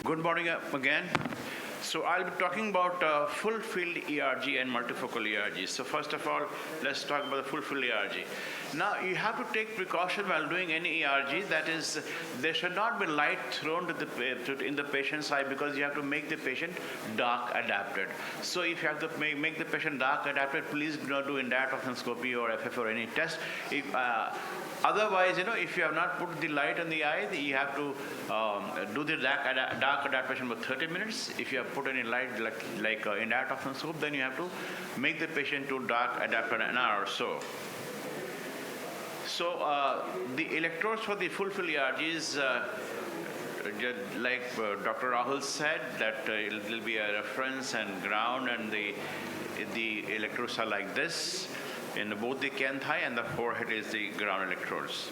Good morning again. So I'll be talking about full-field ERG and multifocal ERG. So first of all, let's talk about the full-field ERG. Now you have to take precaution while doing any ERG. That is, there should not be light thrown in the patient's eye because you have to make the patient dark adapted. So if you have to make the patient dark adapted, please do not do indirect ophthalmoscopy or FF or any test. Otherwise, if you have not put the light in the eye, you have to do the dark adaptation for 30 minutes. If you have put any light like indirect ophthalmoscope, then you have to make the patient to dark adapted an hour or so. So the electrodes for the full-field ERG is like Dr. Rahul said, that it will be a reference and ground, and the electrodes are like this. In both the canthi and the forehead is the ground electrodes.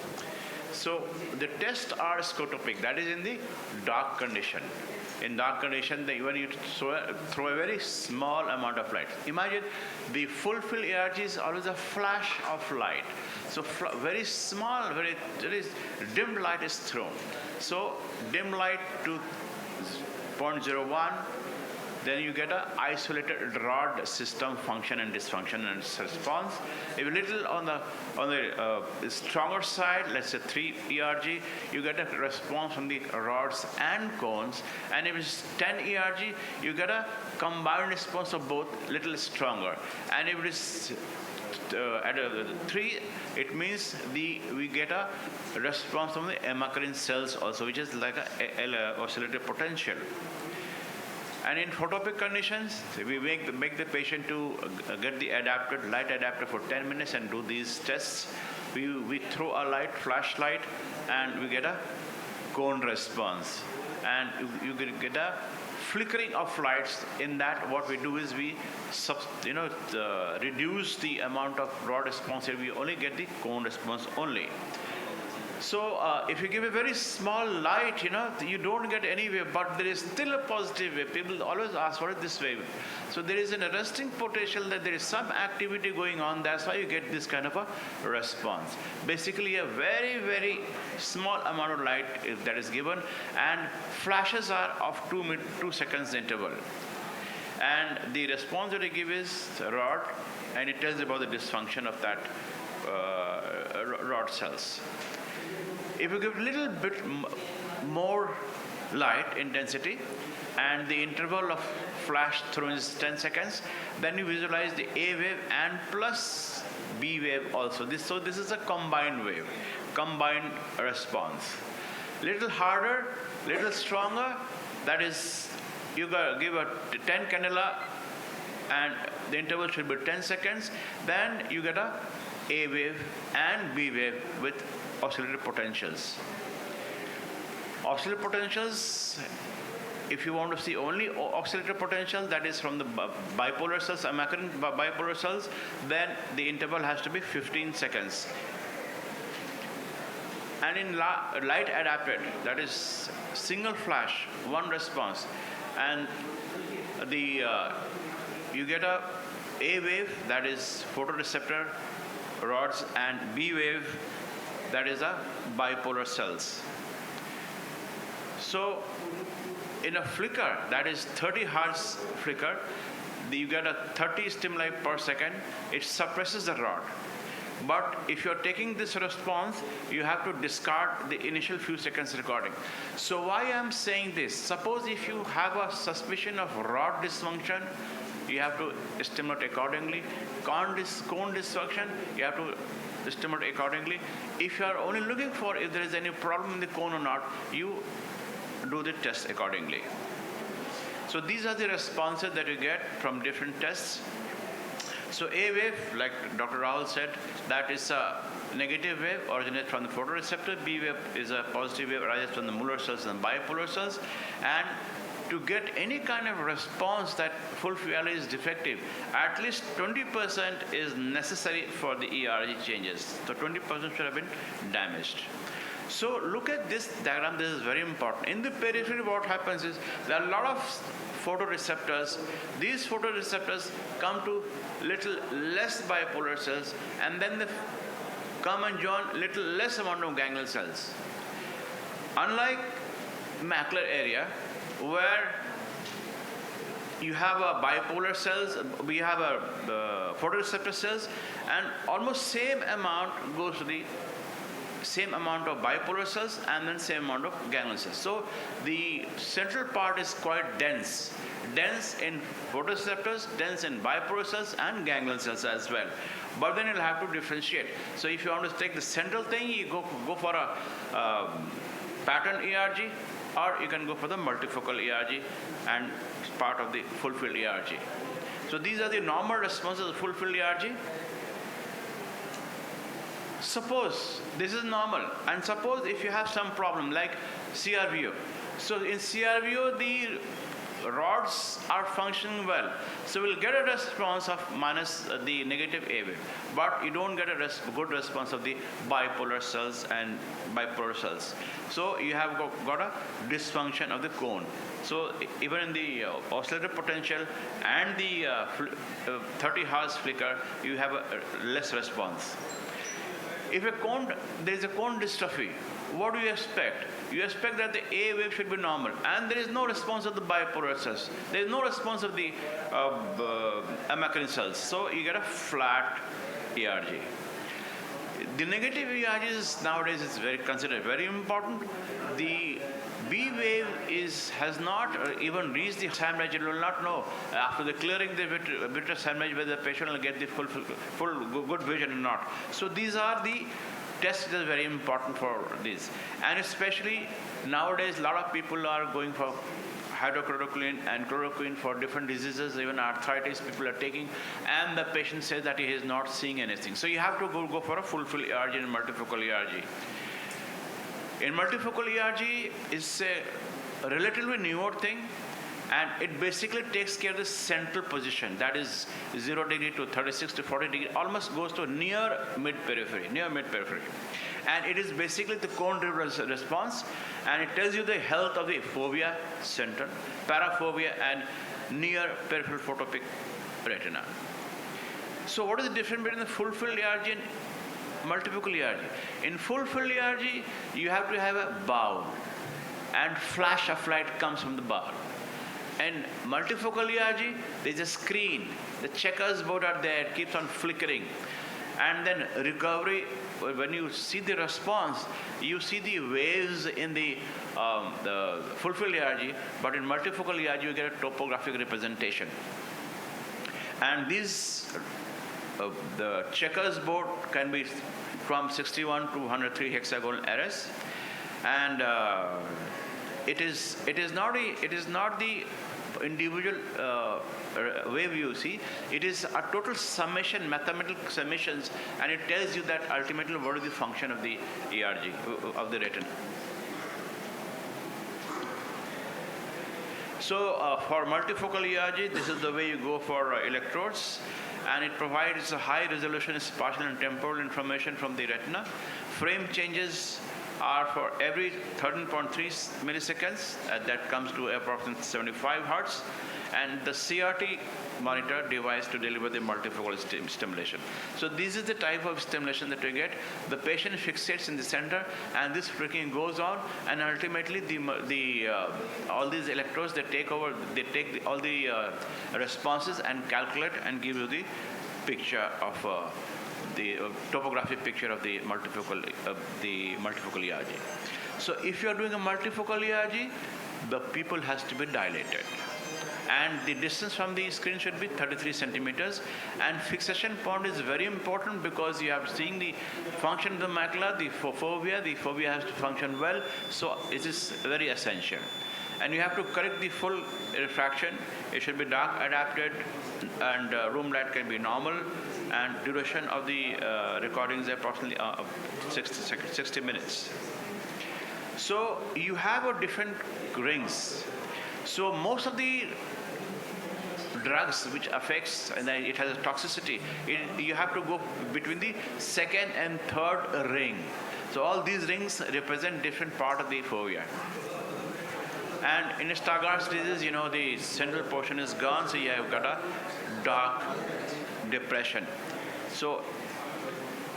So the tests are scotopic, that is in the dark condition. In dark condition, when you throw a very small amount of light. Imagine the full-field ERG is always a flash of light. So very small, very dim light is thrown. So dim light to 0.01, then you get an isolated rod system function and dysfunction and response. If a little on the stronger side, let's say 3 ERG, you get a response from the rods and cones. And if it's 10 ERG, you get a combined response of both, little stronger. And if it is at 3, it means we get a response from the hemacrine cells also, which is like a oscillator potential. And in photopic conditions, we make the patient to get the light adapter for 10 minutes and do these tests. We throw a flashlight, and we get a cone response. And you get a flickering of lights. In that, what we do is we reduce the amount of rod response. We only get the cone response only. So if you give a very small light, you don't get any wave, but there is still a positive wave. People always ask, what is this wave? So there is an arresting potential that there is some activity going on. That's why you get this kind of a response. Basically, a very, very small amount of light that is given, and flashes are of 2 seconds interval. And the response that you give is rod, and it tells about the dysfunction of that rod cells. If you give a little bit more light intensity and the interval of flash through is 10 seconds, then you visualize the A wave and plus B wave also. So this is a combined wave, combined response. Little harder, little stronger, that is, you give a 10 cannula and the interval should be 10 seconds, then you get a wave and B wave with oscillator potentials. Oscillator potentials, if you want to see only oscillator potential, that is from the bipolar cells, hemacrine bipolar cells, then the interval has to be 15 seconds. And in light adapted, that is single flash, one response, and you get a wave, that is photoreceptor rods, and B wave, that is a bipolar cells. So in a flicker, that is 30 hertz flicker, you get a 30 stimuli per second. It suppresses the rod. But if you're taking this response, you have to discard the initial few seconds recording. So why I'm saying this? Suppose if you have a suspicion of rod dysfunction, you have to stimulate accordingly. Cone dysfunction, you have to stimulate accordingly. If you are only looking for if there is any problem in the cone or not, you do the test accordingly. So these are the responses that you get from different tests. So A wave, like Dr. Rahul said, that is a negative wave, originates from the photoreceptor. B wave is a positive wave, arises from the Muller cells and bipolar cells. And to get any kind of response that full-field is defective, at least 20% is necessary for the ERG changes. So 20% should have been damaged. So look at this diagram. This is very important. In the periphery, what happens is there are a lot of photoreceptors. These photoreceptors come to little less bipolar cells, and then they come and join little less amount of ganglion cells. Unlike macular area, where you have a bipolar cells, we have a photoreceptor cells, and almost same amount goes to the same amount of bipolar cells and then same amount of ganglion cells. So the central part is quite dense in photoreceptors, dense in bipolar cells and ganglion cells as well. But then you'll have to differentiate. So if you want to take the central thing, you go for a pattern ERG, or you can go for the multifocal ERG and part of the full-field ERG. So these are the normal responses of full-field ERG. Suppose this is normal, and suppose if you have some problem like CRVO. So in CRVO, the rods are functioning well. So we'll get a response of minus the negative A wave, but you don't get a good response of the bipolar cells and bipolar cells. So you have got a dysfunction of the cone. So even in the oscillator potential and the 30 Hz flicker, you have a less response. If there is a cone dystrophy, what do you expect? You expect that the A wave should be normal, and there is no response of the bipolar cells. There is no response of the amacrine cells. So you get a flat ERG. The negative ERGs nowadays is considered very important. The B wave has not even reached the hemorrhage. You will not know after the clearing the vitreous hemorrhage whether the patient will get the full good vision or not. So these are the tests that are very important for this. And especially nowadays, a lot of people are going for hydrochloroquine and chloroquine for different diseases, even arthritis people are taking, and the patient says that he is not seeing anything. So you have to go for a full-field ERG and multifocal ERG. In multifocal ERG is a relatively newer thing, and it basically takes care of the central position, that is 0 degree to 36 to 40 degree, almost goes to near mid-periphery. And it is basically the cone-driven response, and it tells you the health of the fovea center, parafovea, and near peripheral photopic retina. So what is the difference between the full-field ERG and multifocal ERG? In full-field ERG, you have to have a bowl, and flash of light comes from the bowl. And multifocal ERG, there's a screen. The checkers board are there, it keeps on flickering. And then recovery, when you see the response, you see the waves in the full-field ERG, but in multifocal ERG, you get a topographic representation. And these, the checkers board can be from 61 to 103 hexagonal arrays. And it is not the individual wave you see. It is a total summation, mathematical summations, and it tells you that ultimately what is the function of the ERG, of the retina. So for multifocal ERG, this is the way you go for electrodes, and it provides a high resolution spatial and temporal information from the retina. Frame changes are for every 13.3 milliseconds, that comes to approximately 75 Hertz, and the CRT monitor device to deliver the multifocal stimulation. So this is the type of stimulation that we get. The patient fixates in the center, and this flicking goes on, and ultimately all these electrodes, they take over, all the responses and calculate and give you the picture of the topographic picture of the multifocal ERG. So if you are doing a multifocal ERG, the pupil has to be dilated, and the distance from the screen should be 33 centimeters. And fixation point is very important because you have seen the function of the macula, the fovea has to function well. So it is very essential. And you have to correct the full refraction. It should be dark adapted, and room light can be normal, and duration of the recording is approximately 60 minutes. So you have different rings. So most of the drugs which affects, and it has a toxicity, you have to go between the second and third ring. So all these rings represent different part of the fovea. And in Stargardt disease, the central portion is gone, so you have got a dark depression. So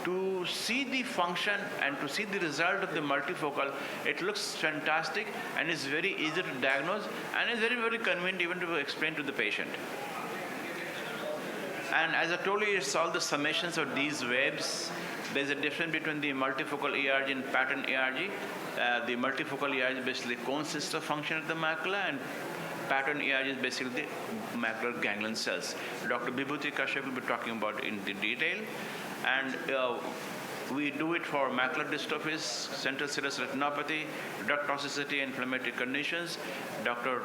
to see the function and to see the result of the multifocal, it looks fantastic and is very easy to diagnose and is very, very convenient even to explain to the patient. And as I told you, it's all the summations of these waves. There's a difference between the multifocal ERG and pattern ERG. The multifocal ERG is basically cone sister function of the macula, and pattern ERG is basically the macular ganglion cells. Dr. Vibhuti Kashyap will be talking about it in the detail. And we do it for macular dystrophies, central serous retinopathy, drug toxicity, inflammatory conditions. Dr.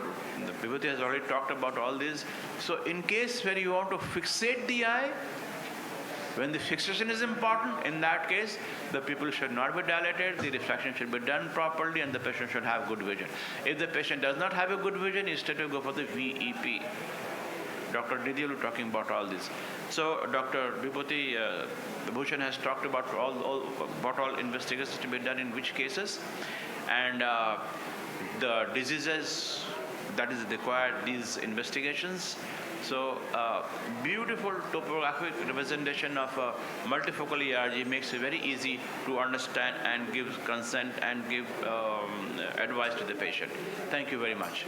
Vibhuti has already talked about all these. So in case where you want to fixate the eye, when the fixation is important, in that case, the pupil should not be dilated, the refraction should be done properly, and the patient should have good vision. If the patient does not have a good vision, instead of go for the VEP. Dr. Didi will be talking about all this. So Dr. Vibhuti Bhushan has talked about all investigations to be done in which cases, and the diseases that is required these investigations. So beautiful topographic representation of multifocal ERG makes it very easy to understand and give consent and give advice to the patient. Thank you very much.